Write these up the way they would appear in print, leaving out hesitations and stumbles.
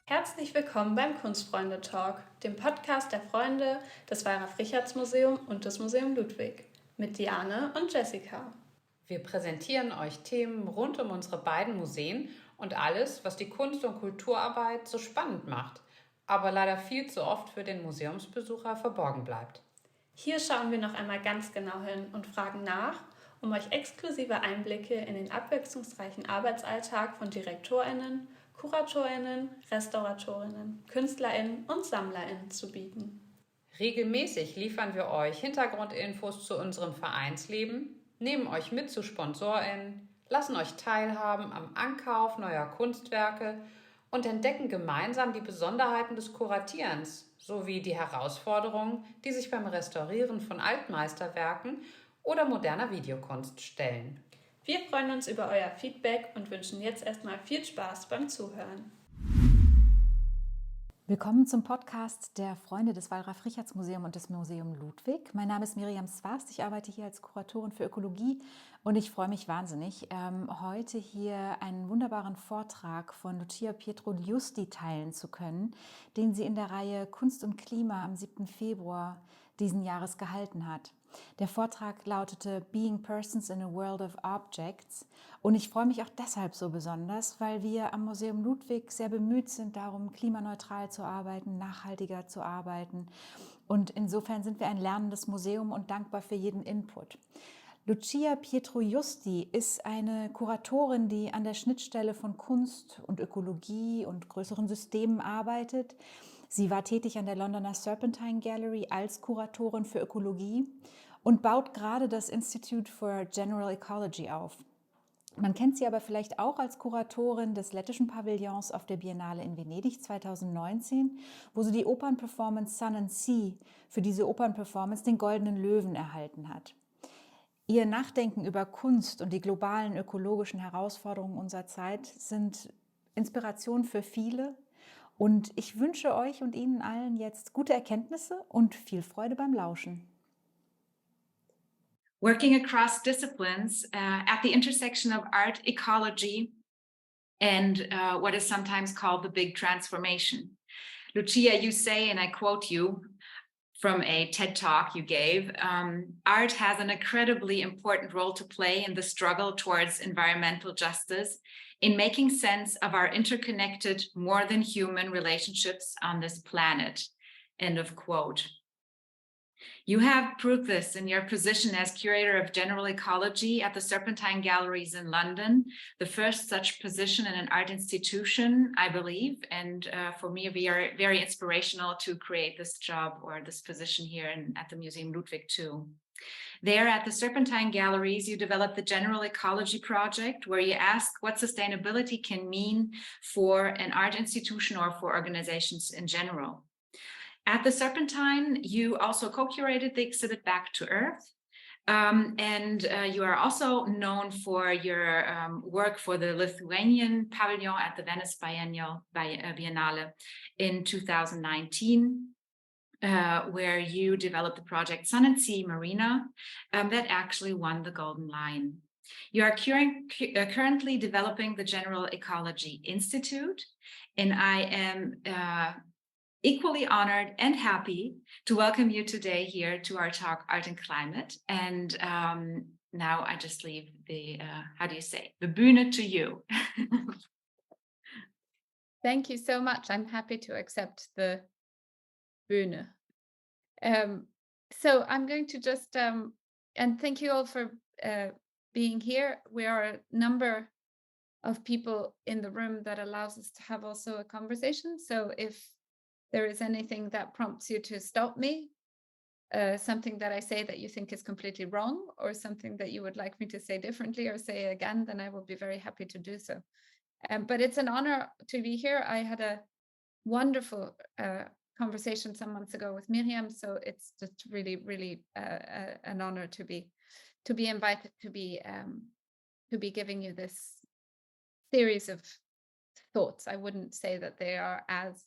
Herzlich willkommen beim Kunstfreunde-Talk, dem Podcast der Freunde des Wallraf-Richartz-Museum und des Museum Ludwig, mit Diane und Jessica. Wir präsentieren euch Themen rund um unsere beiden Museen und alles, was die Kunst- und Kulturarbeit so spannend macht, aber leider viel zu oft für den Museumsbesucher verborgen bleibt. Hier schauen wir noch einmal ganz genau hin und fragen nach, um euch exklusive Einblicke in den abwechslungsreichen Arbeitsalltag von DirektorInnen, KuratorInnen, RestauratorInnen, KünstlerInnen und SammlerInnen zu bieten. Regelmäßig liefern wir euch Hintergrundinfos zu unserem Vereinsleben, nehmen euch mit zu SponsorInnen, lassen euch teilhaben am Ankauf neuer Kunstwerke und entdecken gemeinsam die Besonderheiten des Kuratierens sowie die Herausforderungen, die sich beim Restaurieren von Altmeisterwerken oder moderner Videokunst stellen. Wir freuen uns über euer Feedback und wünschen jetzt erstmal viel Spaß beim Zuhören. Willkommen zum Podcast der Freunde des Wallraf-Richartz-Museum und des Museum Ludwig. Mein Name ist Miriam Szwast, ich arbeite hier als Kuratorin für Ökologie und ich freue mich wahnsinnig, heute hier einen wunderbaren Vortrag von Lucia Pietroiusti teilen zu können, den sie in der Reihe Kunst und Klima am 7. Februar diesen Jahres gehalten hat. Der Vortrag lautete Being Persons in a World of Objects und ich freue mich auch deshalb so besonders, weil wir am Museum Ludwig sehr bemüht sind darum, klimaneutral zu arbeiten, nachhaltiger zu arbeiten und insofern sind wir ein lernendes Museum und dankbar für jeden Input. Lucia Pietroiusti ist eine Kuratorin, die an der Schnittstelle von Kunst und Ökologie und größeren Systemen arbeitet. Sie war tätig an der Londoner Serpentine Gallery als Kuratorin für Ökologie und baut gerade das Institute for General Ecology auf. Man kennt sie aber vielleicht auch als Kuratorin des lettischen Pavillons auf der Biennale in Venedig 2019, wo sie die Opernperformance Sun and Sea für diese Opernperformance den Goldenen Löwen erhalten hat. Ihr Nachdenken über Kunst und die globalen ökologischen Herausforderungen unserer Zeit sind Inspiration für viele. Und ich wünsche euch und Ihnen allen jetzt gute Erkenntnisse und viel Freude beim Lauschen. Working across disciplines at the intersection of art, ecology, and what is sometimes called the big transformation. Lucia, you say, and I quote you from a TED talk you gave, art has an incredibly important role to play in the struggle towards environmental justice, in making sense of our interconnected, more than human relationships on this planet. End of quote. You have proved this in your position as curator of general ecology at the Serpentine Galleries in London, the first such position in an art institution, I believe. And for me, we are very inspirational to create this job or this position here at the Museum Ludwig too. There at the Serpentine Galleries, you developed the General Ecology Project, where you ask what sustainability can mean for an art institution or for organizations in general. At the Serpentine, you also co-curated the exhibit Back to Earth. And you are also known for your work for the Lithuanian pavilion at the Venice Biennale in 2019, where you developed the project Sun and Sea Marina that actually won the Golden Lion. You are currently developing the General Ecology Institute, and I am equally honored and happy to welcome you today here to our talk, Art and Climate. And now I just leave the, the Bühne to you. Thank you so much. I'm happy to accept the Bühne. So I'm going to just, and thank you all for being here. We are a number of people in the room that allows us to have also a conversation. So if there is anything that prompts you to stop me, something that I say that you think is completely wrong, or something that you would like me to say differently or say again, then I will be very happy to do so. But it's an honor to be here. I had a wonderful conversation some months ago with Miriam, so it's just really, really an honor to be invited to be giving you this series of thoughts. I wouldn't say that they are as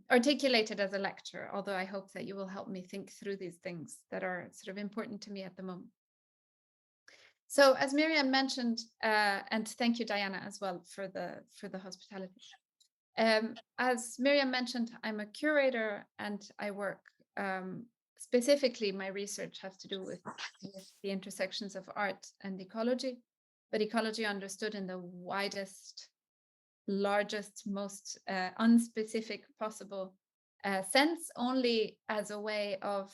articulated as a lecture, although I hope that you will help me think through these things that are sort of important to me at the moment. So as Miriam mentioned, and thank you, Diana, as well for the hospitality. As Miriam mentioned, I'm a curator and I work specifically, my research has to do with the intersections of art and ecology, but ecology understood in the widest, largest, most unspecific possible sense, only as a way of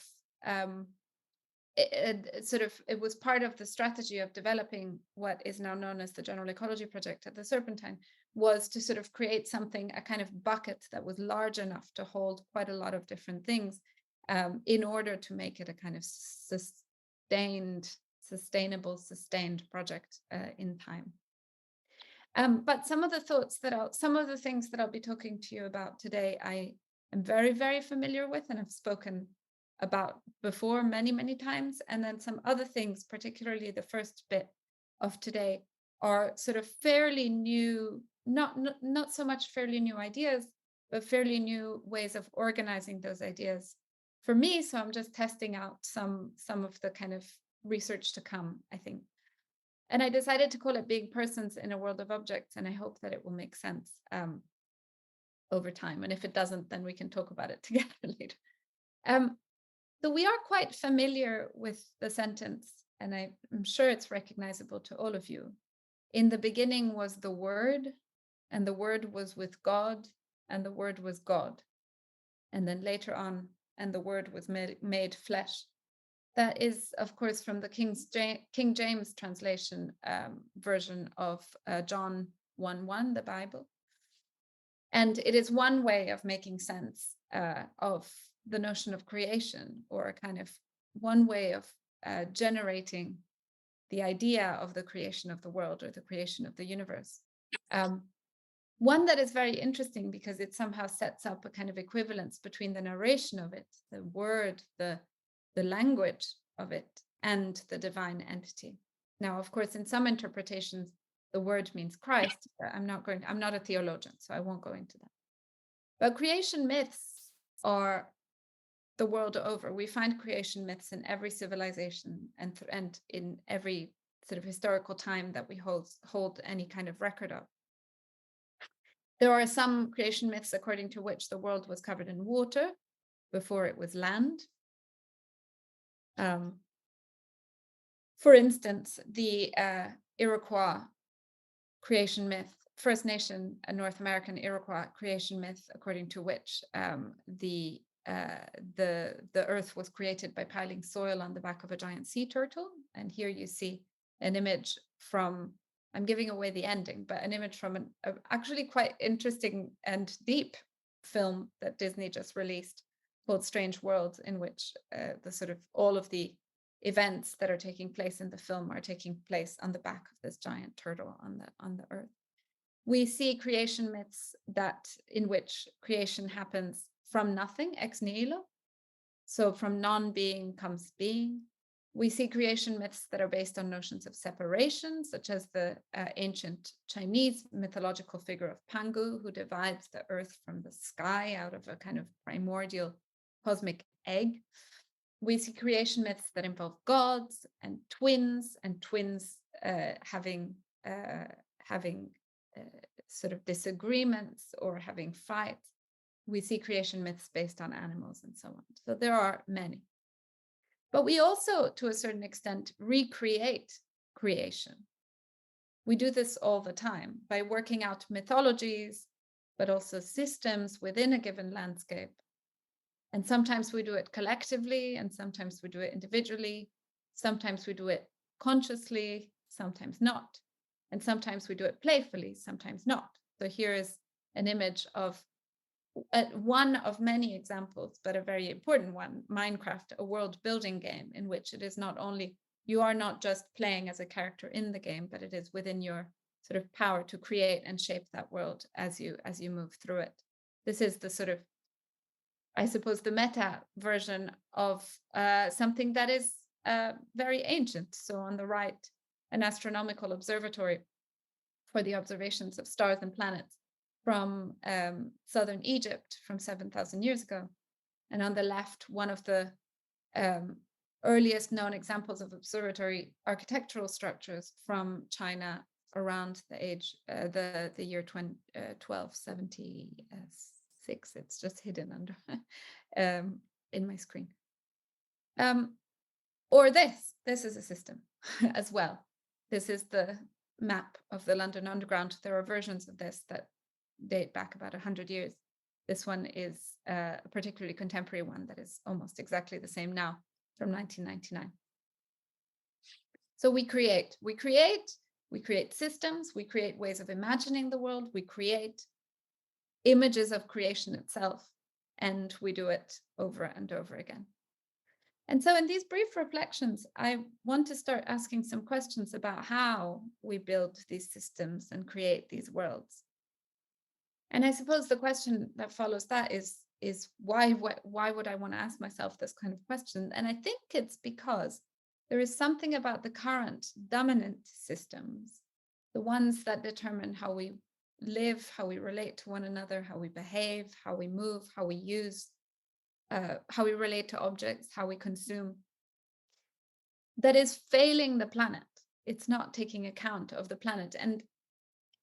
it was part of the strategy of developing what is now known as the General Ecology Project at the Serpentine, was to sort of create something, a kind of bucket that was large enough to hold quite a lot of different things, in order to make it a kind of sustained project in time. But some of the things that I'll be talking to you about today, I am very, very familiar with and have spoken about before many times. And then some other things, particularly the first bit of today, are sort of fairly new, not so much fairly new ideas, but fairly new ways of organizing those ideas for me. So I'm just testing out some of the kind of research to come, I think. And I decided to call it Being Persons in a World of Objects, and I hope that it will make sense over time. And if it doesn't, then we can talk about it together later. So we are quite familiar with the sentence, and I'm sure it's recognizable to all of you. In the beginning was the Word, and the Word was with God, and the Word was God. And then later on, and the Word was made flesh. That is, of course, from the King James translation version of John 1:1, the Bible. And it is one way of making sense of the notion of creation, or a kind of one way of generating the idea of the creation of the world, or the creation of the universe. One that is very interesting because it somehow sets up a kind of equivalence between the narration of it, the word, the language of it, and the divine entity. Now, of course, in some interpretations, the word means Christ. I'm not a theologian, so I won't go into that. But creation myths are the world over. We find creation myths in every civilization and in every sort of historical time that we hold any kind of record of. There are some creation myths according to which the world was covered in water before it was land. For instance, the Iroquois creation myth, First Nation, a North American Iroquois creation myth, according to which the earth was created by piling soil on the back of a giant sea turtle. And here you see an image from, I'm giving away the ending, but an image from an actually quite interesting and deep film that Disney just released called Strange Worlds, in which the sort of all of the events that are taking place in the film are taking place on the back of this giant turtle on the earth. We see creation myths in which creation happens from nothing, ex nihilo. So from non-being comes being. We see creation myths that are based on notions of separation, such as the ancient Chinese mythological figure of Pangu, who divides the earth from the sky out of a kind of primordial cosmic egg. We see creation myths that involve gods and twins having sort of disagreements or having fights. We see creation myths based on animals and so on. So there are many. But we also, to a certain extent, recreate creation. We do this all the time by working out mythologies, but also systems within a given landscape. And sometimes we do it collectively, and sometimes we do it individually. Sometimes we do it consciously, sometimes not. And sometimes we do it playfully, sometimes not. So here is an image of one of many examples, but a very important one, Minecraft, a world building game in which it is not only, you are not just playing as a character in the game, but it is within your sort of power to create and shape that world as you move through it. This is the sort of, I suppose, the meta version of something that is very ancient. So on the right, an astronomical observatory for the observations of stars and planets from southern Egypt from 7,000 years ago. And on the left, one of the earliest known examples of observatory architectural structures from China around the year 1276. It's just hidden under in my screen. Or this is a system as well. This is the map of the London Underground. There are versions of this that date back about 100 years. This one is a particularly contemporary one that is almost exactly the same now, from 1999. So we create systems, we create ways of imagining the world, we create images of creation itself, and we do it over and over again. And so in these brief reflections, I want to start asking some questions about how we build these systems and create these worlds. And I suppose the question that follows that is why would I want to ask myself this kind of question? And I think it's because there is something about the current dominant systems, the ones that determine how we live, how we relate to one another, how we behave, how we move, how we use, how we relate to objects, how we consume, that is failing the planet. It's not taking account of the planet. And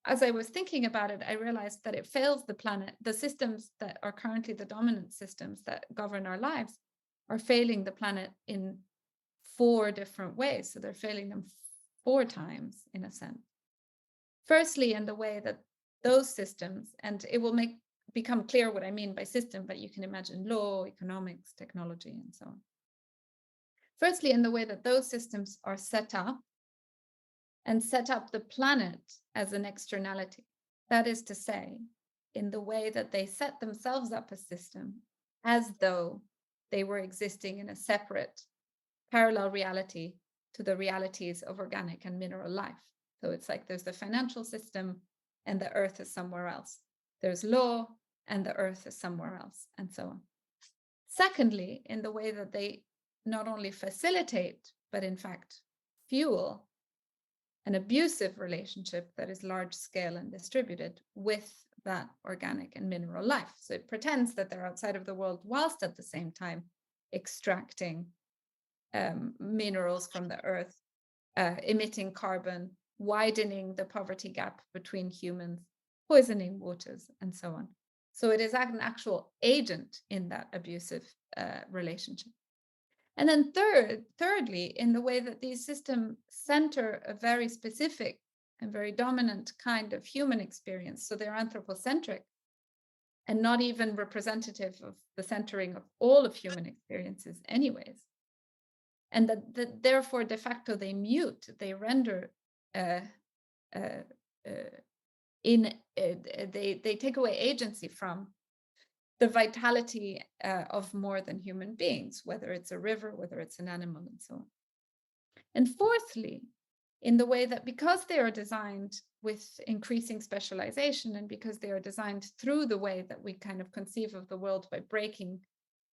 as I was thinking about it, I realized that it fails the planet. The systems that are currently the dominant systems that govern our lives are failing the planet in 4 different ways. So they're failing them 4 times, in a sense. Firstly, in the way that those systems, and it will become clear what I mean by system, but you can imagine law, economics, technology, and so on. Firstly, in the way that those systems are set up the planet as an externality. That is to say, in the way that they set themselves up a system as though they were existing in a separate, parallel reality to the realities of organic and mineral life. So it's like there's the financial system and the earth is somewhere else. There's law and the earth is somewhere else, and so on. Secondly, in the way that they not only facilitate, but in fact fuel an abusive relationship that is large scale and distributed with that organic and mineral life. So it pretends that they're outside of the world whilst at the same time extracting minerals from the earth, emitting carbon, widening the poverty gap between humans, poisoning waters, and so on. So it is an actual agent in that abusive relationship. And then thirdly, in the way that these systems center a very specific and very dominant kind of human experience. So they're anthropocentric and not even representative of the centering of all of human experiences anyways. And that therefore, de facto, they mute, they render, they take away agency from the vitality of more than human beings, whether it's a river, whether it's an animal, and so on. And fourthly, in the way that because they are designed with increasing specialization and because they are designed through the way that we kind of conceive of the world by breaking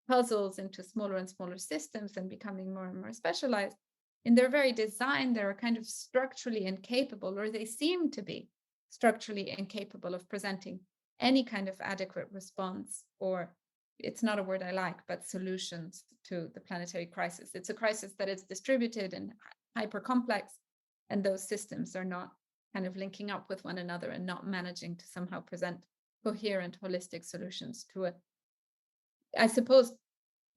puzzles into smaller and smaller systems and becoming more and more specialized, in their very design, they're kind of structurally incapable, or they seem to be structurally incapable of presenting any kind of adequate response, or it's not a word I like, but solutions to the planetary crisis. It's a crisis that is distributed and hyper complex, and those systems are not kind of linking up with one another and not managing to somehow present coherent, holistic solutions to a, I suppose,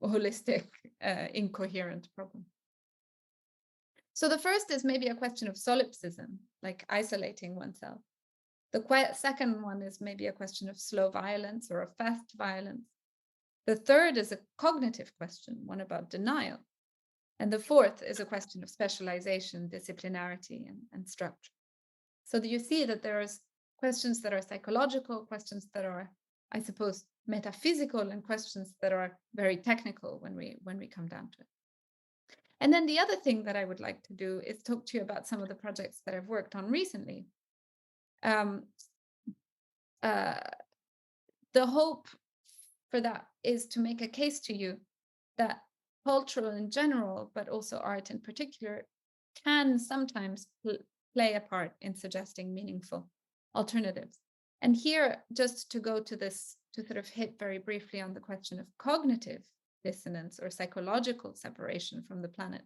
holistic, incoherent problem. So the first is maybe a question of solipsism, like isolating oneself. The second one is maybe a question of slow violence or a fast violence. The third is a cognitive question, one about denial. And the fourth is a question of specialization, disciplinarity, and structure. So you see that there's questions that are psychological, questions that are, I suppose, metaphysical, and questions that are very technical when we come down to it. And then the other thing that I would like to do is talk to you about some of the projects that I've worked on recently. The hope for that is to make a case to you that cultural in general, but also art in particular, can sometimes play a part in suggesting meaningful alternatives. And here, just to go to this, to sort of hit very briefly on the question of cognitive dissonance or psychological separation from the planet.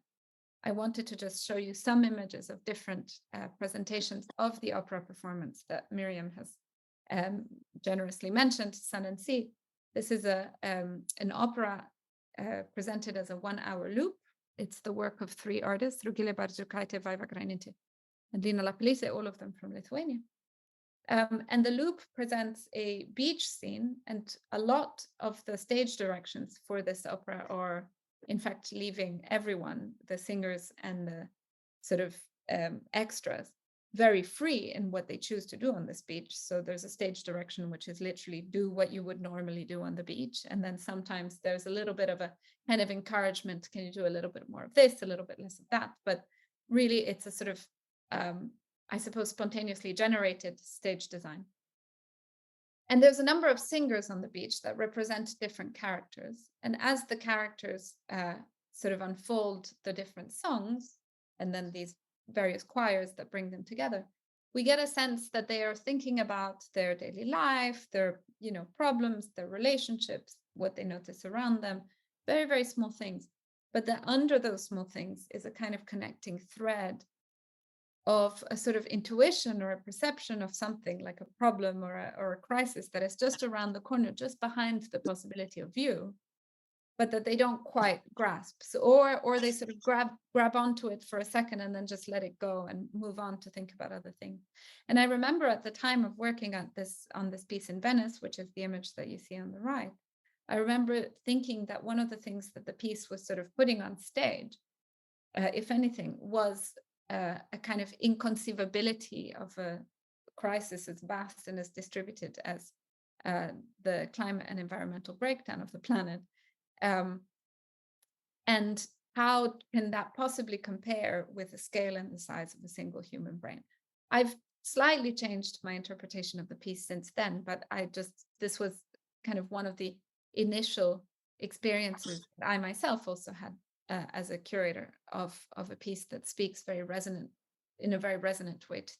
I wanted to just show you some images of different presentations of the opera performance that Miriam has generously mentioned, Sun and Sea. This is an opera presented as a 1-hour loop. It's the work of 3 artists, Rugile Bardziukaite, Vaiva Graininte, and Lina Lapalise, all of them from Lithuania. And the loop presents a beach scene, and a lot of the stage directions for this opera are, in fact, leaving everyone, the singers and the sort of extras, very free in what they choose to do on this beach. So there's a stage direction, which is literally do what you would normally do on the beach. And then sometimes there's a little bit of a kind of encouragement. Can you do a little bit more of this, a little bit less of that? But really, it's a sort of, I suppose, spontaneously generated stage design. And there's a number of singers on the beach that represent different characters. And as the characters sort of unfold the different songs, and then these various choirs that bring them together, we get a sense that they are thinking about their daily life, their problems, their relationships, what they notice around them, very, very small things. But that under those small things is a kind of connecting thread of a sort of intuition or a perception of something like a problem or a crisis that is just around the corner, just behind the possibility of view, but that they don't quite grasp. So, or they sort of grab onto it for a second and then just let it go and move on to think about other things. And I remember at the time of working on this piece in Venice, which is the image that you see on the right, I remember thinking that one of the things that the piece was sort of putting on stage, if anything, was a kind of inconceivability of a crisis as vast and as distributed as the climate and environmental breakdown of the planet. And how can that possibly compare with the scale and the size of a single human brain? I've slightly changed my interpretation of the piece since then, but this was kind of one of the initial experiences that I myself also had as a curator of a piece that speaks in a very resonant way to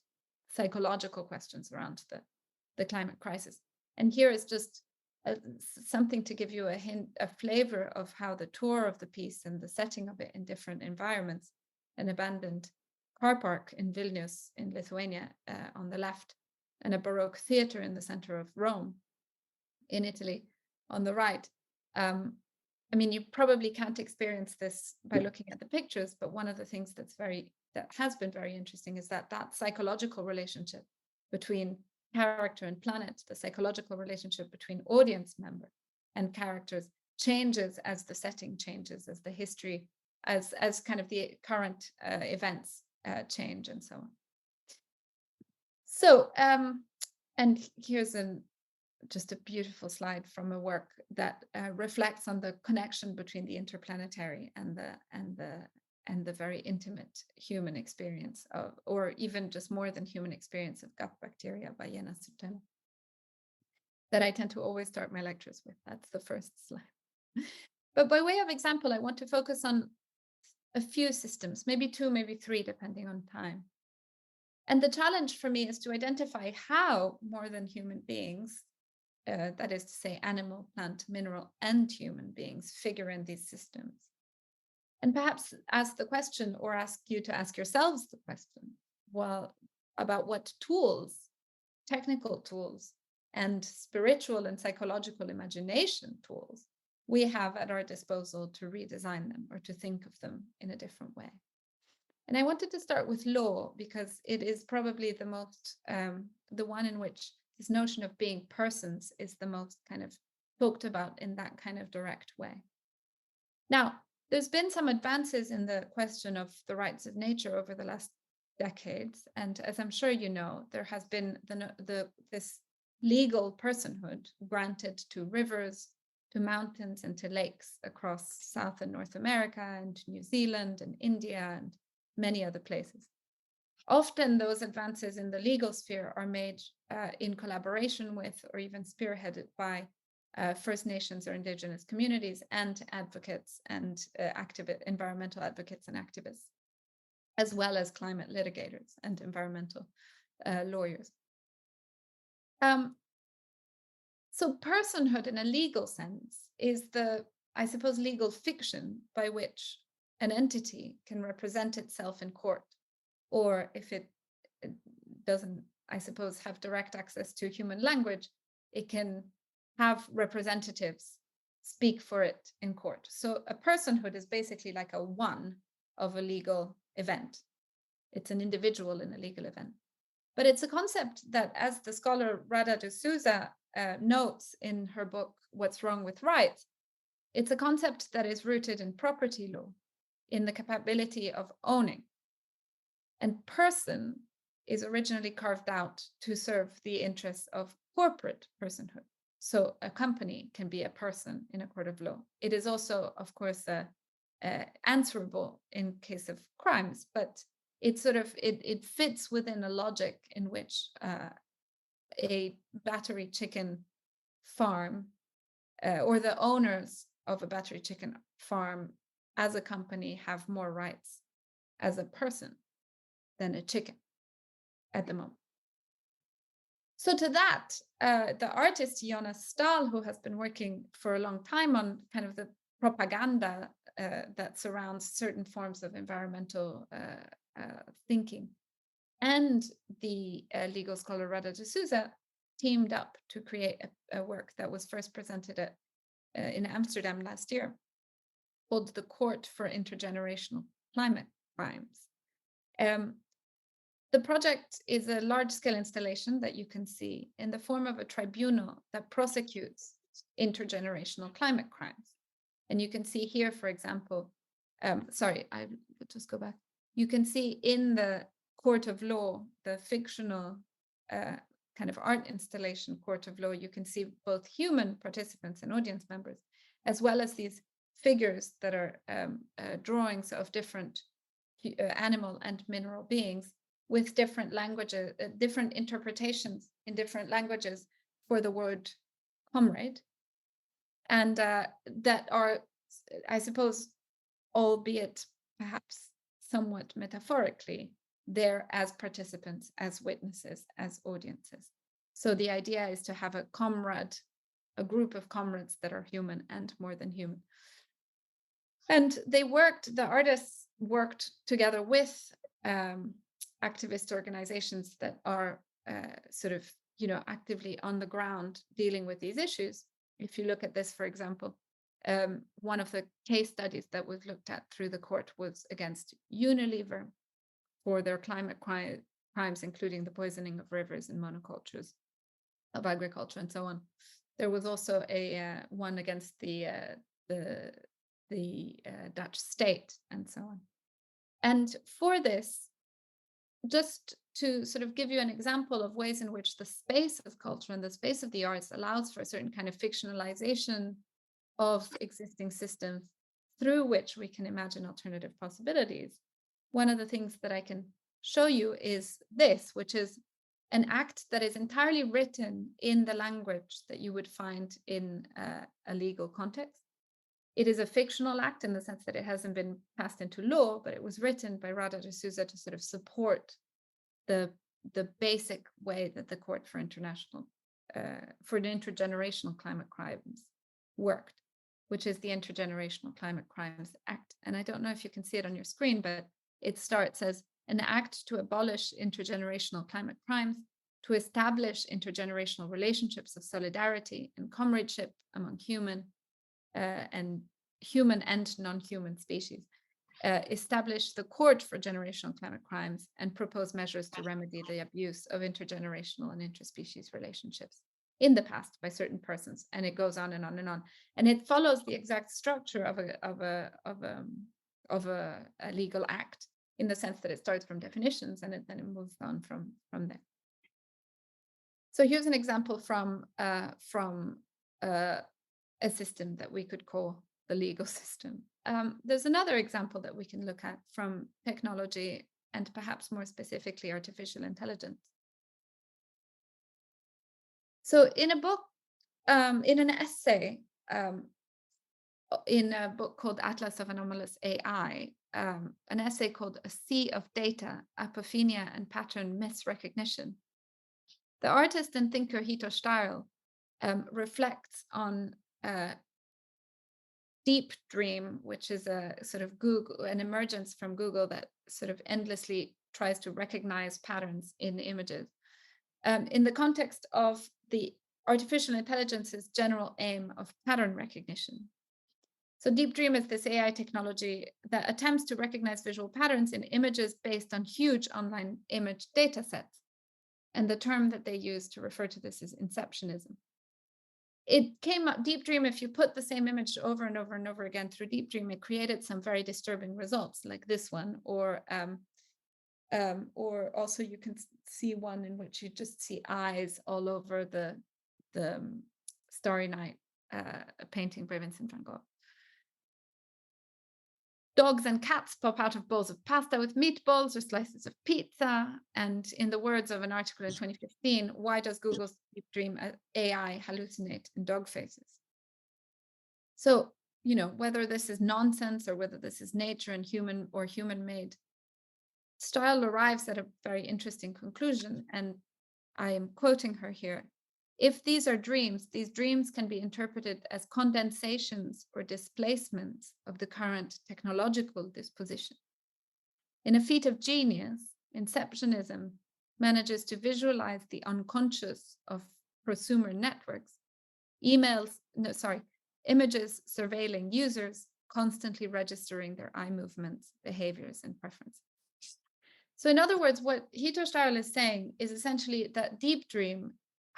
psychological questions around the climate crisis. And here is just something to give you a flavor of how the tour of the piece and the setting of it in different environments, an abandoned car park in Vilnius in Lithuania on the left, and a Baroque theater in the center of Rome in Italy on the right. I mean, you probably can't experience this by looking at the pictures, but one of the things that has been very interesting is that psychological relationship between character and planet, the psychological relationship between audience member and characters, changes as the setting changes, as the history, as kind of the current events change, and so on. So, and here's just a beautiful slide from a work that reflects on the connection between the interplanetary and the very intimate human experience of, or even just more than human experience of gut bacteria by Jena Sutena, that I tend to always start my lectures with. That's the first slide. But by way of example, I want to focus on a few systems, maybe 2, maybe 3, depending on time. And the challenge for me is to identify how more than human beings, that is to say animal, plant, mineral, and human beings, figure in these systems. And perhaps ask the question, or ask you to ask yourselves the question, well, about what tools, technical tools, and spiritual and psychological imagination tools we have at our disposal to redesign them or to think of them in a different way. And I wanted to start with law because it is probably the most, the one in which this notion of being persons is the most kind of talked about in that kind of direct way. Now, there's been some advances in the question of the rights of nature over the last decades. And as I'm sure you know, there has been this legal personhood granted to rivers, to mountains, and to lakes across South and North America, and New Zealand and India and many other places. Often those advances in the legal sphere are made in collaboration with, or even spearheaded by, First Nations or Indigenous communities and advocates and environmental advocates and activists, as well as climate litigators and environmental lawyers. So personhood in a legal sense is the, I suppose, legal fiction by which an entity can represent itself in court, or if it doesn't, I suppose, have direct access to human language, it can have representatives speak for it in court. So a personhood is basically like a one of a legal event. It's an individual in a legal event. But it's a concept that, as the scholar Radha de Souza notes in her book, What's Wrong with Rights, it's a concept that is rooted in property law, in the capability of owning. And person is originally carved out to serve the interests of corporate personhood. So a company can be a person in a court of law. It is also, of course, answerable in case of crimes, but it fits within a logic in which a battery chicken farm or the owners of a battery chicken farm as a company have more rights as a person than a chicken at the moment. So to that, the artist Jonas Stahl, who has been working for a long time on kind of the propaganda that surrounds certain forms of environmental thinking, and the legal scholar Radha de Souza teamed up to create a work that was first presented in Amsterdam last year, called the Court for Intergenerational Climate Crimes. The project is a large-scale installation that you can see in the form of a tribunal that prosecutes intergenerational climate crimes. And you can see here, for example, sorry, I would just go back. You can see in the court of law, the fictional kind of art installation court of law, you can see both human participants and audience members, as well as these figures that are drawings of different animal and mineral beings with different languages, different interpretations in different languages for the word comrade. And that are, I suppose, albeit perhaps somewhat metaphorically, there as participants, as witnesses, as audiences. So the idea is to have a comrade, a group of comrades that are human and more than human. And the artists worked together with activist organizations that are actively on the ground dealing with these issues. If you look at this, for example, one of the case studies that was looked at through the court was against Unilever for their climate crimes, including the poisoning of rivers and monocultures of agriculture and so on. There was also a one against the Dutch state and so on. And for this, just to sort of give you an example of ways in which the space of culture and the space of the arts allows for a certain kind of fictionalization of existing systems through which we can imagine alternative possibilities. One of the things that I can show you is this, which is an act that is entirely written in the language that you would find in a legal context. It is a fictional act in the sense that it hasn't been passed into law, but it was written by Radha de Souza to sort of support the basic way that the Court for the Intergenerational Climate Crimes worked, which is the Intergenerational Climate Crimes Act. And I don't know if you can see it on your screen, but it starts as an act to abolish intergenerational climate crimes, to establish intergenerational relationships of solidarity and comradeship among human and non-human species, establish the Court for Generational Climate Crimes, and propose measures to remedy the abuse of intergenerational and interspecies relationships in the past by certain persons. And it goes on and on and on. And it follows the exact structure of a legal act, in the sense that it starts from definitions and then it moves on from there. So here's an example from a system that we could call the legal system. There's another example that we can look at from technology, and perhaps more specifically artificial intelligence. So in a book, in an essay, in a book called Atlas of Anomalous AI, an essay called A Sea of Data, Apophenia and Pattern Misrecognition, the artist and thinker Hito Steyr reflects on deep dream, which is a sort of an emergence from Google that sort of endlessly tries to recognize patterns in images, in the context of the artificial intelligence's general aim of pattern recognition. So deep dream is this AI technology that attempts to recognize visual patterns in images based on huge online image data sets. And the term that they use to refer to this is inceptionism. It came up, deep dream, if you put the same image over and over and over again through deep dream, it created some very disturbing results like this one, or also you can see one in which you just see eyes all over the Starry Night painting by Vincent van Gogh. Dogs and cats pop out of bowls of pasta with meatballs or slices of pizza. And in the words of an article in 2015, why does Google's deep dream AI hallucinate in dog faces? So, whether this is nonsense or whether this is nature and human or human-made, Style arrives at a very interesting conclusion, and I am quoting her here. If these are dreams, these dreams can be interpreted as condensations or displacements of the current technological disposition. In a feat of genius, inceptionism manages to visualize the unconscious of prosumer networks, images surveilling users, constantly registering their eye movements, behaviors, and preferences. So in other words, what Hito Steyerl is saying is essentially that deep dream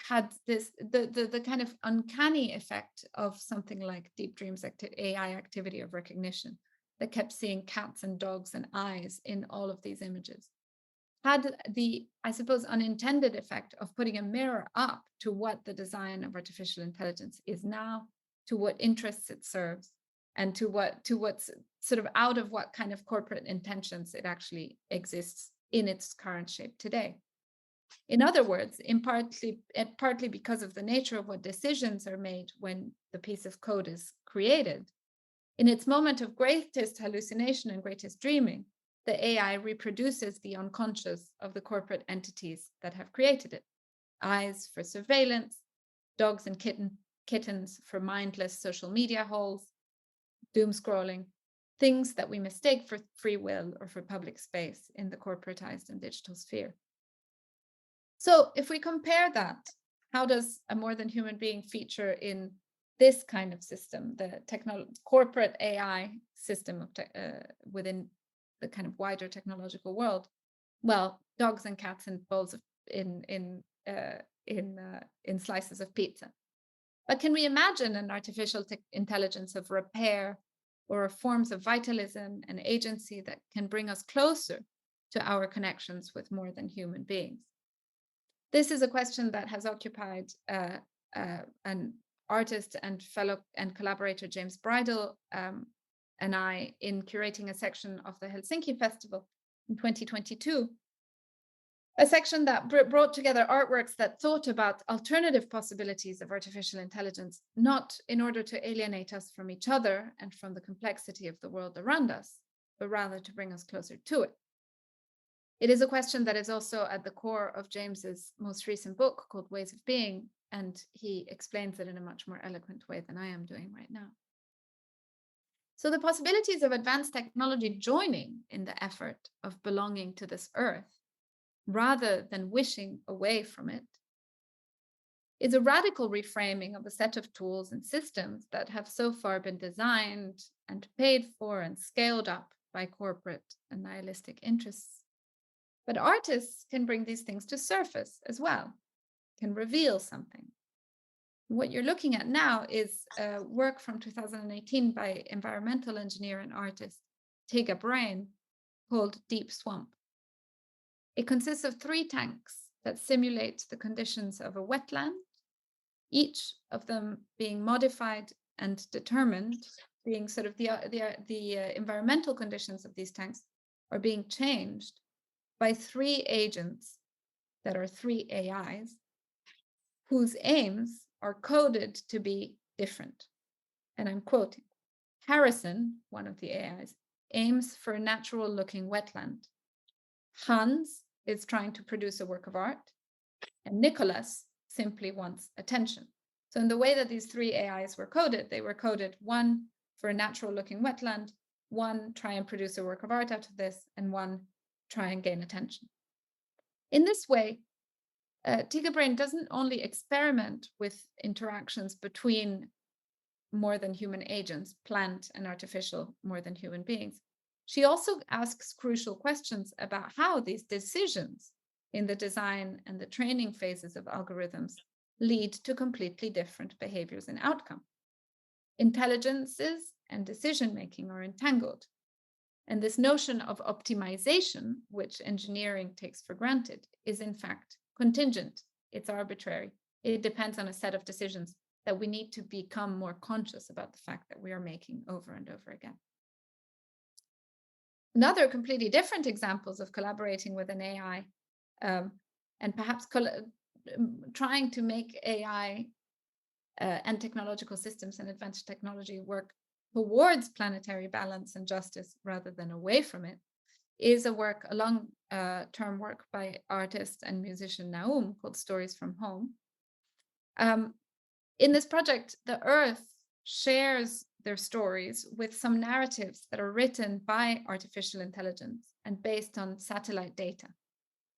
had the kind of uncanny effect of something like deep dreams AI activity of recognition that kept seeing cats and dogs and eyes in all of these images, had the, I suppose, unintended effect of putting a mirror up to what the design of artificial intelligence is now, to what interests it serves, and to what's sort of out of what kind of corporate intentions it actually exists in its current shape today. In other words, partly because of the nature of what decisions are made when the piece of code is created, in its moment of greatest hallucination and greatest dreaming, the AI reproduces the unconscious of the corporate entities that have created it. Eyes for surveillance, dogs and kittens for mindless social media holes, doom scrolling, things that we mistake for free will or for public space in the corporatized and digital sphere. So if we compare that, how does a more than human being feature in this kind of system, the corporate AI system within the kind of wider technological world? Well, dogs and cats in bowls of in slices of pizza. But can we imagine an artificial intelligence of repair or forms of vitalism and agency that can bring us closer to our connections with more than human beings? This is a question that has occupied an artist and fellow and collaborator, James Bridle, and I, in curating a section of the Helsinki Festival in 2022, a section that brought together artworks that thought about alternative possibilities of artificial intelligence, not in order to alienate us from each other and from the complexity of the world around us, but rather to bring us closer to it. It is a question that is also at the core of James's most recent book called Ways of Being, and he explains it in a much more eloquent way than I am doing right now. So the possibilities of advanced technology joining in the effort of belonging to this earth, rather than wishing away from it, is a radical reframing of a set of tools and systems that have so far been designed and paid for and scaled up by corporate and nihilistic interests. But artists can bring these things to surface as well, can reveal something. What you're looking at now is work from 2018 by environmental engineer and artist Tega Brain called Deep Swamp. It consists of 3 tanks that simulate the conditions of a wetland, each of them being modified and determined, being sort of the environmental conditions of these tanks are being changed by 3 agents that are 3 AIs whose aims are coded to be different. And I'm quoting, Harrison, one of the AIs, aims for a natural looking wetland. Hans is trying to produce a work of art, and Nicholas simply wants attention. So in the way that these 3 AIs were coded, they were coded, one for a natural looking wetland, one try and produce a work of art out of this, and one try and gain attention. In this way, Tika Brain doesn't only experiment with interactions between more than human agents, plant and artificial, more than human beings. She also asks crucial questions about how these decisions in the design and the training phases of algorithms lead to completely different behaviors and outcome. Intelligences and decision-making are entangled. And this notion of optimization, which engineering takes for granted, is in fact contingent. It's arbitrary. It depends on a set of decisions that we need to become more conscious about the fact that we are making over and over again. Another completely different examples of collaborating with an AI and perhaps trying to make AI and technological systems and advanced technology work towards planetary balance and justice rather than away from it, is a work, a long-term work by artist and musician Naum called Stories from Home. In this project, the Earth shares their stories with some narratives that are written by artificial intelligence and based on satellite data.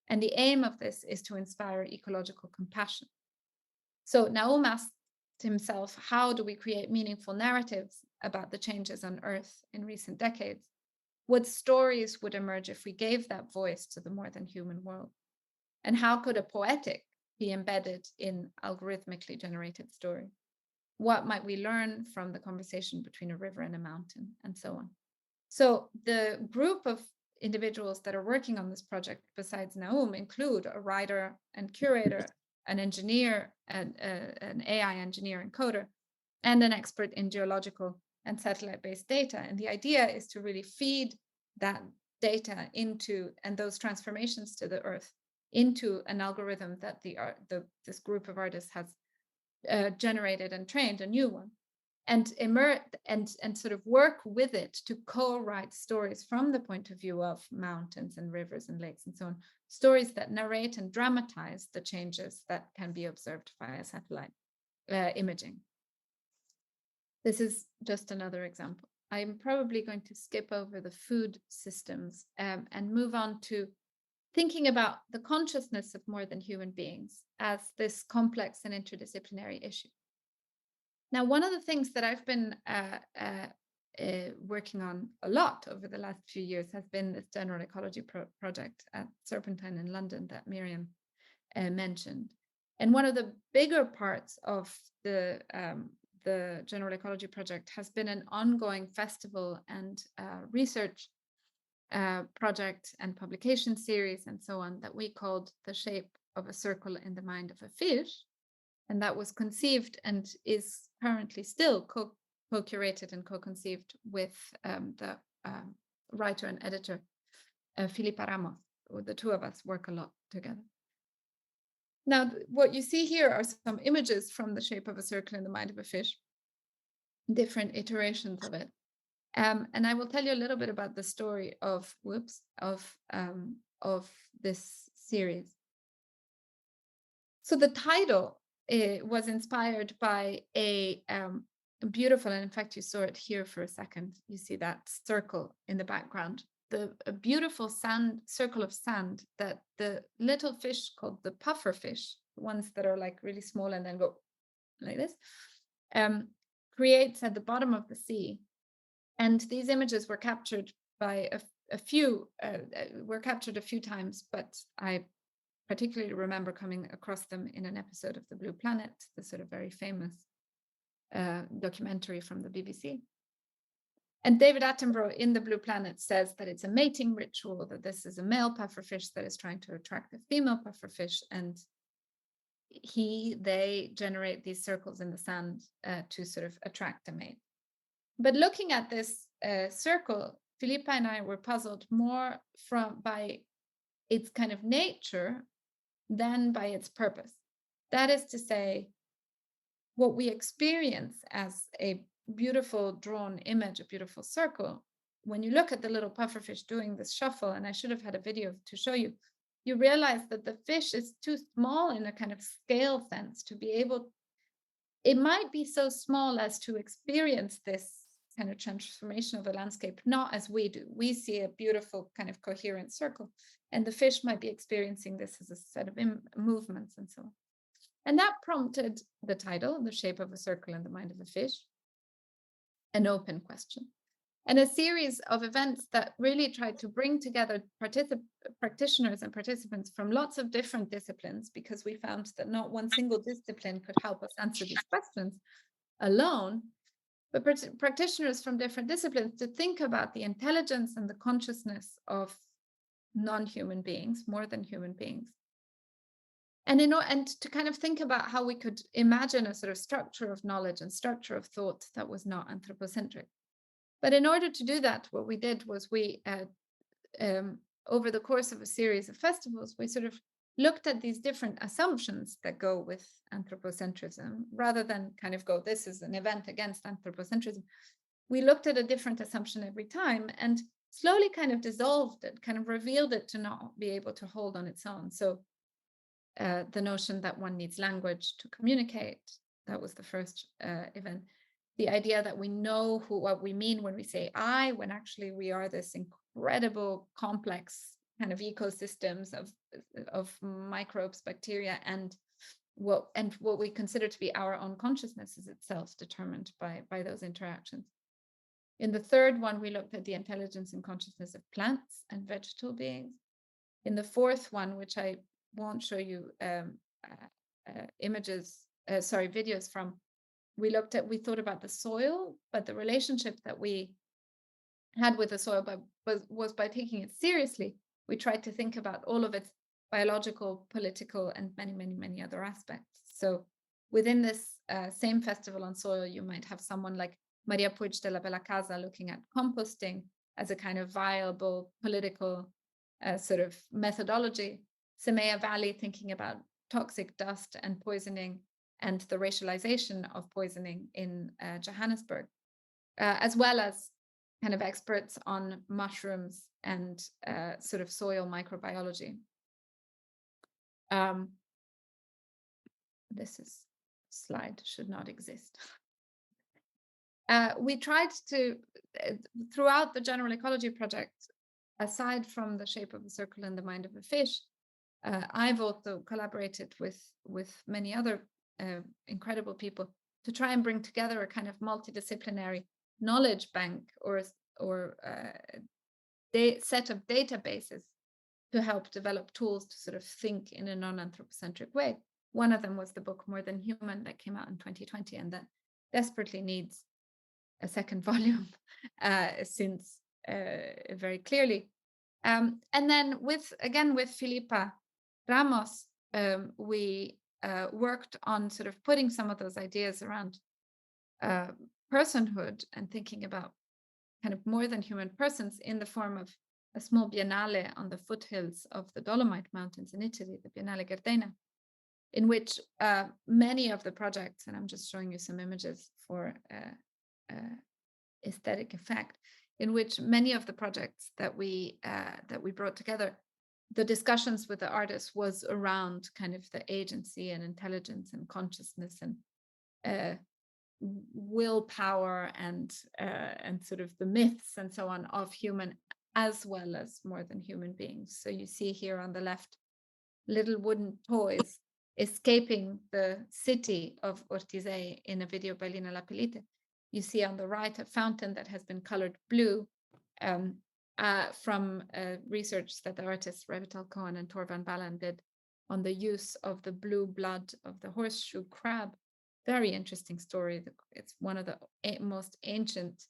And the aim of this is to inspire ecological compassion. So Naum asked himself, how do we create meaningful narratives about the changes on Earth in recent decades? What stories would emerge if we gave that voice to the more than human world? And how could a poetic be embedded in algorithmically generated story? What might we learn from the conversation between a river and a mountain, and so on? So the group of individuals that are working on this project, besides Naum, include a writer and curator, an engineer, an AI engineer and coder, and an expert in geological and satellite-based data. And the idea is to really feed that data into, and those transformations to the Earth, into an algorithm that this group of artists has generated and trained, a new one, and sort of work with it to co-write stories from the point of view of mountains and rivers and lakes and so on, stories that narrate and dramatize the changes that can be observed via satellite imaging. This is just another example. I'm probably going to skip over the food systems and move on to thinking about the consciousness of more than human beings as this complex and interdisciplinary issue. Now, one of the things that I've been working on a lot over the last few years has been this general ecology project at Serpentine in London that Miriam mentioned. And one of the bigger parts of the general ecology project has been an ongoing festival and research project and publication series and so on that we called The Shape of a Circle in the Mind of a Fish. And that was conceived and is currently still co-curated and co-conceived with the writer and editor, Filipa Ramos. The two of us work a lot together. Now, what you see here are some images from The Shape of a Circle in the Mind of a Fish, different iterations of it. And I will tell you a little bit about the story of this series. So the title was inspired by a beautiful, and in fact, you saw it here for a second. You see that circle in the background, a beautiful circle of sand that the little fish called the puffer fish, the ones that are like really small and then go like this, creates at the bottom of the sea. And these images were captured by a few times, but I particularly remember coming across them in an episode of The Blue Planet, the sort of very famous documentary from the BBC. And David Attenborough in The Blue Planet says that it's a mating ritual, that this is a male pufferfish that is trying to attract a female pufferfish, and they generate these circles in the sand to sort of attract a mate. But looking at this circle, Filipa and I were puzzled more by its kind of nature than by its purpose. That is to say, what we experience as a beautiful drawn image, a beautiful circle, when you look at the little pufferfish doing this shuffle, and I should have had a video to show you, you realize that the fish is too small in a kind of scale sense to be able, it might be so small as to experience this kind of transformation of the landscape, not as we do. We see a beautiful kind of coherent circle, and the fish might be experiencing this as a set of movements and so on. And that prompted the title, The Shape of a Circle in the Mind of a Fish, an open question, and a series of events that really tried to bring together practitioners and participants from lots of different disciplines, because we found that not one single discipline could help us answer these questions alone, but practitioners from different disciplines to think about the intelligence and the consciousness of non-human beings, more than human beings. And to kind of think about how we could imagine a sort of structure of knowledge and structure of thought that was not anthropocentric. But in order to do that, what we did was we, over the course of a series of festivals, we sort of looked at these different assumptions that go with anthropocentrism, rather than kind of go, this is an event against anthropocentrism. We looked at a different assumption every time and slowly kind of dissolved it, kind of revealed it to not be able to hold on its own. So the notion that one needs language to communicate, that was the first event. The idea that we know what we mean when we say I, when actually we are this incredible complex kind of ecosystems of microbes, bacteria, and what we consider to be our own consciousness is itself determined by those interactions. In the third one, we looked at the intelligence and consciousness of plants and vegetal beings. In the fourth one, which I won't show you videos from, we thought about the soil, but the relationship that we had with the soil was by taking it seriously. We tried to think about all of its biological, political, and many, many, many other aspects. So within this same festival on soil, you might have someone like Maria Puig de la Bella Casa looking at composting as a kind of viable political sort of methodology. Semea Valley thinking about toxic dust and poisoning and the racialization of poisoning in Johannesburg, as well as kind of experts on mushrooms and sort of soil microbiology. This slide should not exist. We tried to, throughout the General Ecology Project, aside from the shape of a circle in the mind of a fish, I've also collaborated with many other incredible people to try and bring together a kind of multidisciplinary knowledge bank or set of databases to help develop tools to sort of think in a non-anthropocentric way. One of them was the book More Than Human that came out in 2020, and that desperately needs a second volume since very clearly. And then with Filipa Ramos, we worked on sort of putting some of those ideas around personhood and thinking about kind of more than human persons in the form of a small biennale on the foothills of the Dolomite Mountains in Italy, the Biennale Gardena, in which many of the projects, and I'm just showing you some images for aesthetic effect, in which many of the projects that we brought together, the discussions with the artists was around kind of the agency and intelligence and consciousness and willpower and sort of the myths and so on of human as well as more than human beings. So you see here on the left little wooden toys escaping the city of Ortisei in a video by Lina Lapelite. You see on the right a fountain that has been colored blue from research that the artists Revital Cohen and Tor van Ballen did on the use of the blue blood of the horseshoe crab. Very interesting story. It's one of the most ancient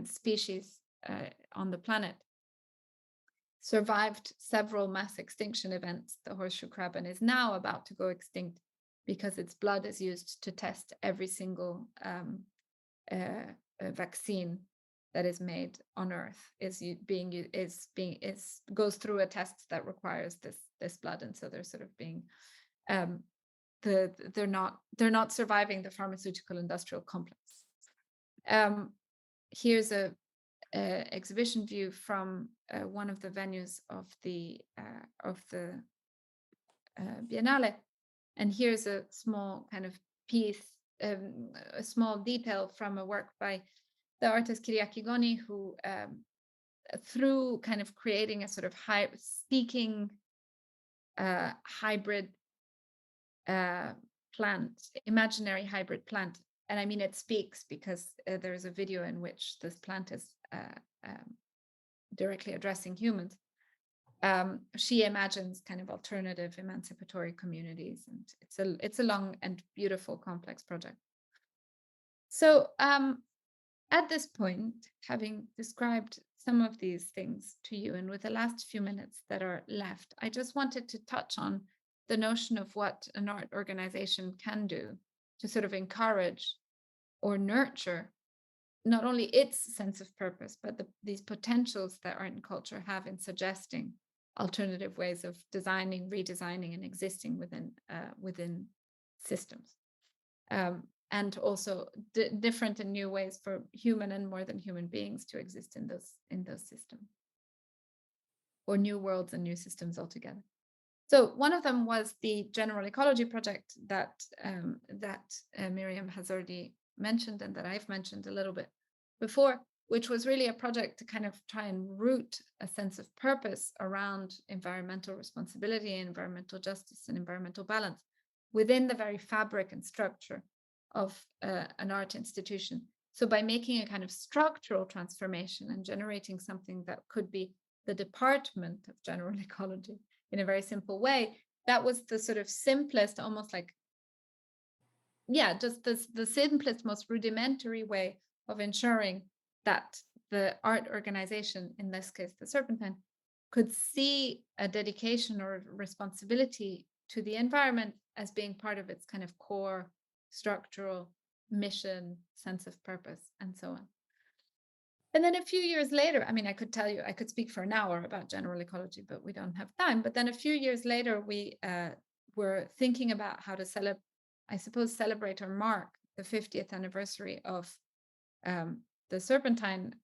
species on the planet. Survived several mass extinction events, the horseshoe crab, and is now about to go extinct because its blood is used to test every single vaccine that is made on Earth. Goes through a test that requires this blood, and so they're sort of being they're not surviving the pharmaceutical industrial complex. Here's a exhibition view from one of the venues of the Biennale, and here's a small kind of piece, a small detail from a work by the artist Kyriaki Goni, who through kind of creating a sort of speaking hybrid plant, imaginary hybrid plant. And I mean, it speaks because there is a video in which this plant is directly addressing humans. She imagines kind of alternative emancipatory communities, and it's a long and beautiful, complex project. So at this point, having described some of these things to you, and with the last few minutes that are left, I just wanted to touch on the notion of what an art organization can do to sort of encourage or nurture not only its sense of purpose, but these potentials that art and culture have in suggesting alternative ways of designing, redesigning, and existing within systems. And also different and new ways for human and more than human beings to exist in those systems, or new worlds and new systems altogether. So one of them was the General Ecology project that Miriam has already mentioned, and that I've mentioned a little bit before, which was really a project to kind of try and root a sense of purpose around environmental responsibility, environmental justice, and environmental balance within the very fabric and structure of an art institution. So by making a kind of structural transformation and generating something that could be the Department of General Ecology in a very simple way, that was the sort of simplest, almost like, just the simplest, most rudimentary way of ensuring that the art organization, in this case, the Serpentine, could see a dedication or responsibility to the environment as being part of its kind of core structural mission, sense of purpose, and so on. And then a few years later, I mean, I could speak for an hour about general ecology, but we don't have time. But then a few years later, we were thinking about how to celebrate or mark the 50th anniversary of the Serpentine.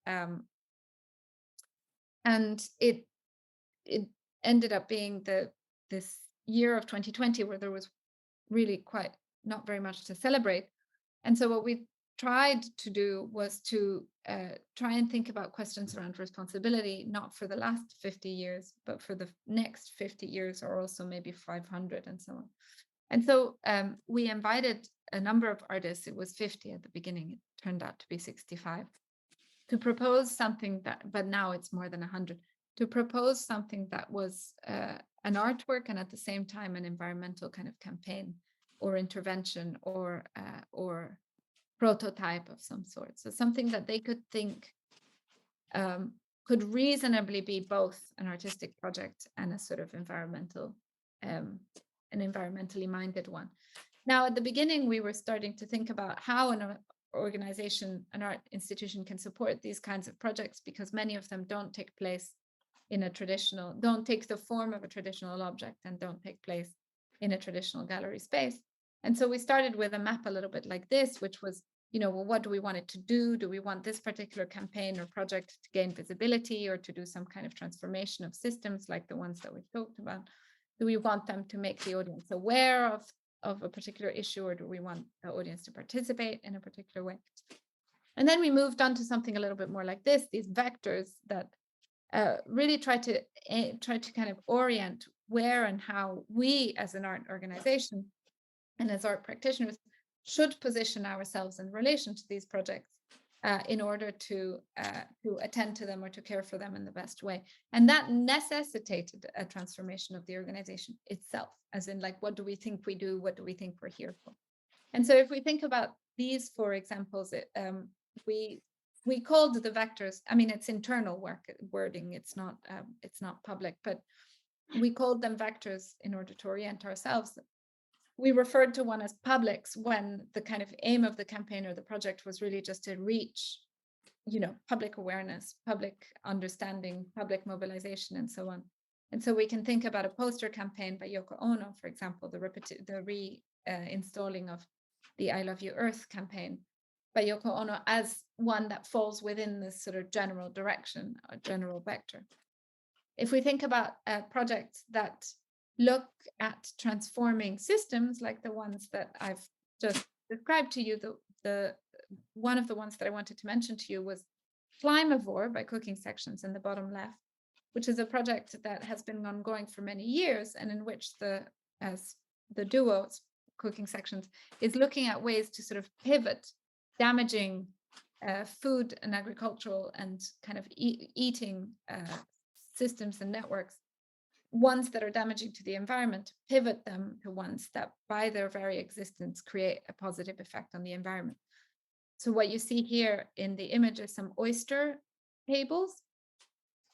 And it ended up being this year of 2020 where there was really quite not very much to celebrate. And so what we tried to do was to try and think about questions around responsibility, not for the last 50 years, but for the next 50 years, or also maybe 500 and so on. And so we invited a number of artists. It was 50 at the beginning. It turned out to be 65, to propose something but now it's more than 100, to propose something that was an artwork and at the same time an environmental kind of campaign or intervention or prototype of some sort. So something that they could think could reasonably be both an artistic project and a sort of environmentally minded one. Now, at the beginning, we were starting to think about how an organization, an art institution, can support these kinds of projects, because many of them don't take the form of a traditional object and don't take place in a traditional gallery space. And so we started with a map a little bit like this, which was, well, what do we want it to do? Do we want this particular campaign or project to gain visibility or to do some kind of transformation of systems like the ones that we talked about? Do we want them to make the audience aware of a particular issue, or do we want the audience to participate in a particular way? And then we moved on to something a little bit more like this, these vectors that really try to kind of orient where and how we as an art organization and as art practitioners should position ourselves in relation to these projects in order to attend to them or to care for them in the best way. And that necessitated a transformation of the organization itself, as in, like, what do we think we do? What do we think we're here for? And so if we think about these 4 examples, we called the vectors, I mean, it's internal wording, it's not public, but we called them vectors in order to orient ourselves. We referred to one as publics when the kind of aim of the campaign or the project was really just to reach, public awareness, public understanding, public mobilization, and so on. And so we can think about a poster campaign by Yoko Ono, for example, the reinstalling of the I Love You Earth campaign by Yoko Ono as one that falls within this sort of general direction, a general vector. If we think about projects that look at transforming systems like the ones that I've just described to you, the one of the ones that I wanted to mention to you was Climavore by Cooking Sections in the bottom left, which is a project that has been ongoing for many years, and in which the duo Cooking Sections is looking at ways to sort of pivot damaging food and agricultural and kind of eating systems and networks, ones that are damaging to the environment, pivot them to ones that by their very existence create a positive effect on the environment. So what you see here in the image is some oyster tables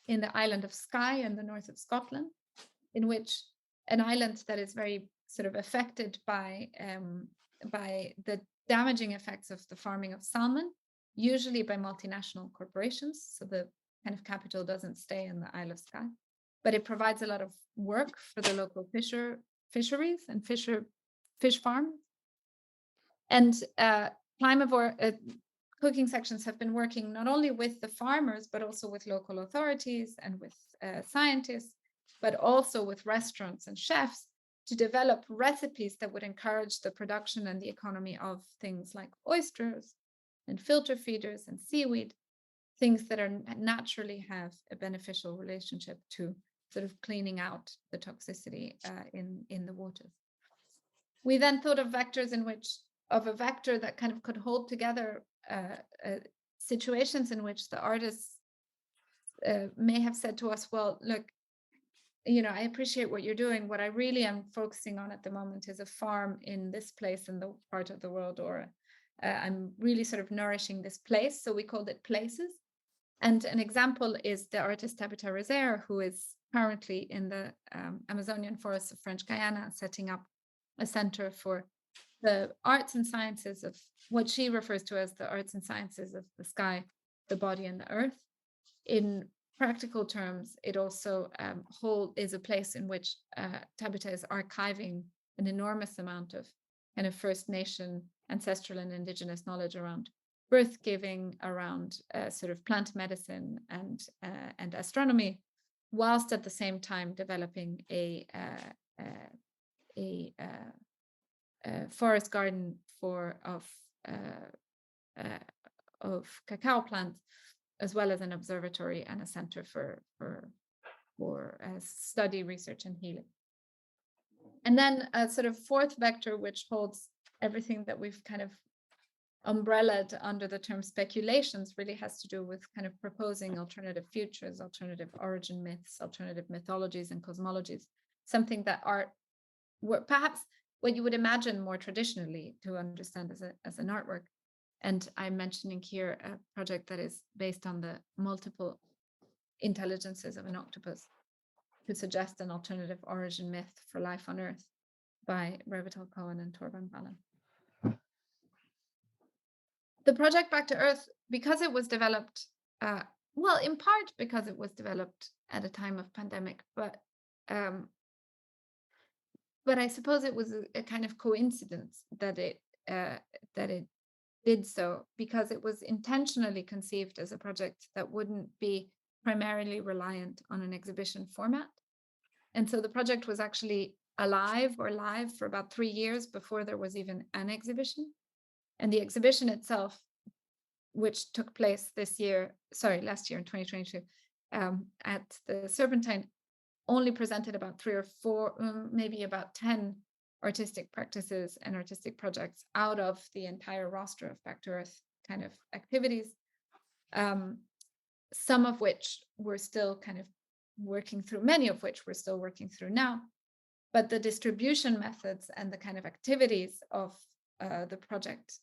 in the island of Skye in the north of Scotland, in which an island that is very sort of affected by the damaging effects of the farming of salmon, usually by multinational corporations. So the kind of capital doesn't stay in the Isle of Skye, but it provides a lot of work for the local fisheries and fish farms. And Climavore Cooking Sections have been working not only with the farmers, but also with local authorities and with scientists, but also with restaurants and chefs to develop recipes that would encourage the production and the economy of things like oysters and filter feeders and seaweed, things that are naturally have a beneficial relationship to sort of cleaning out the toxicity in the waters. We then thought of vectors of a vector that kind of could hold together situations in which the artists may have said to us, well, look, I appreciate what you're doing. What I really am focusing on at the moment is a farm in this place in the part of the world, or I'm really sort of nourishing this place. So we called it Places. And an example is the artist Tabitha Rezer, who is currently in the Amazonian forests of French Guyana, setting up a center for the arts and sciences of what she refers to as the arts and sciences of the sky, the body, and the earth. In practical terms, it also is a place in which Tabitha is archiving an enormous amount of kind of First Nation, ancestral and indigenous knowledge around birth giving, around sort of plant medicine and astronomy, whilst at the same time developing a forest garden of cacao plants, as well as an observatory and a center for study, research, and healing. And then a sort of fourth vector, which holds everything that we've kind of umbrellaed under the term speculations, really has to do with kind of proposing alternative futures, alternative origin myths, alternative mythologies and cosmologies, something that art, perhaps what you would imagine more traditionally to understand as an artwork. And I'm mentioning here a project that is based on the multiple intelligences of an octopus to suggest an alternative origin myth for life on Earth by Revital Cohen and Torben Ballen. The project Back to Earth, because it was developed, in part because it was developed at a time of pandemic, but I suppose it was a kind of coincidence that it did so, because it was intentionally conceived as a project that wouldn't be primarily reliant on an exhibition format. And so the project was actually live for about 3 years before there was even an exhibition. And the exhibition itself, which took place last year in 2022, at the Serpentine, only presented about 3 or 4, maybe about 10 artistic practices and artistic projects out of the entire roster of Back to Earth kind of activities, some of which we're still kind of working through, many of which we're still working through now. But the distribution methods and the kind of activities of the project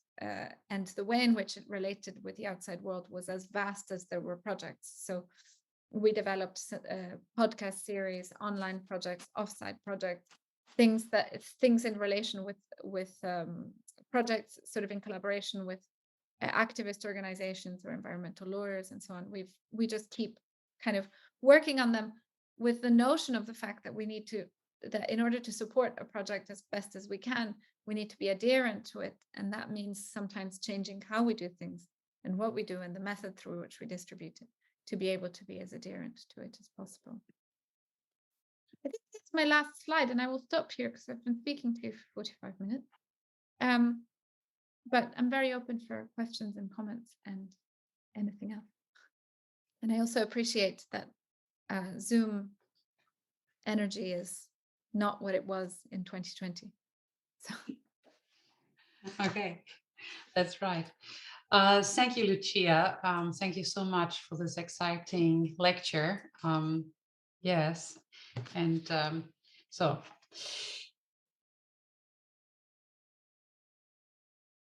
and the way in which it related with the outside world was as vast as there were projects. So we developed podcast series, online projects, offsite projects, things in relation with projects sort of in collaboration with activist organizations or environmental lawyers and so on. We just keep kind of working on them with the notion of the fact that that in order to support a project as best as we can, we need to be adherent to it. And that means sometimes changing how we do things and what we do and the method through which we distribute it, to be able to be as adherent to it as possible. I think that's my last slide, and I will stop here because I've been speaking to you for 45 minutes. but I'm very open for questions and comments and anything else. And I also appreciate that Zoom energy is not what it was in 2020. So Okay, that's right. Thank you, Lucia. Thank you so much for this exciting lecture. Yes, and so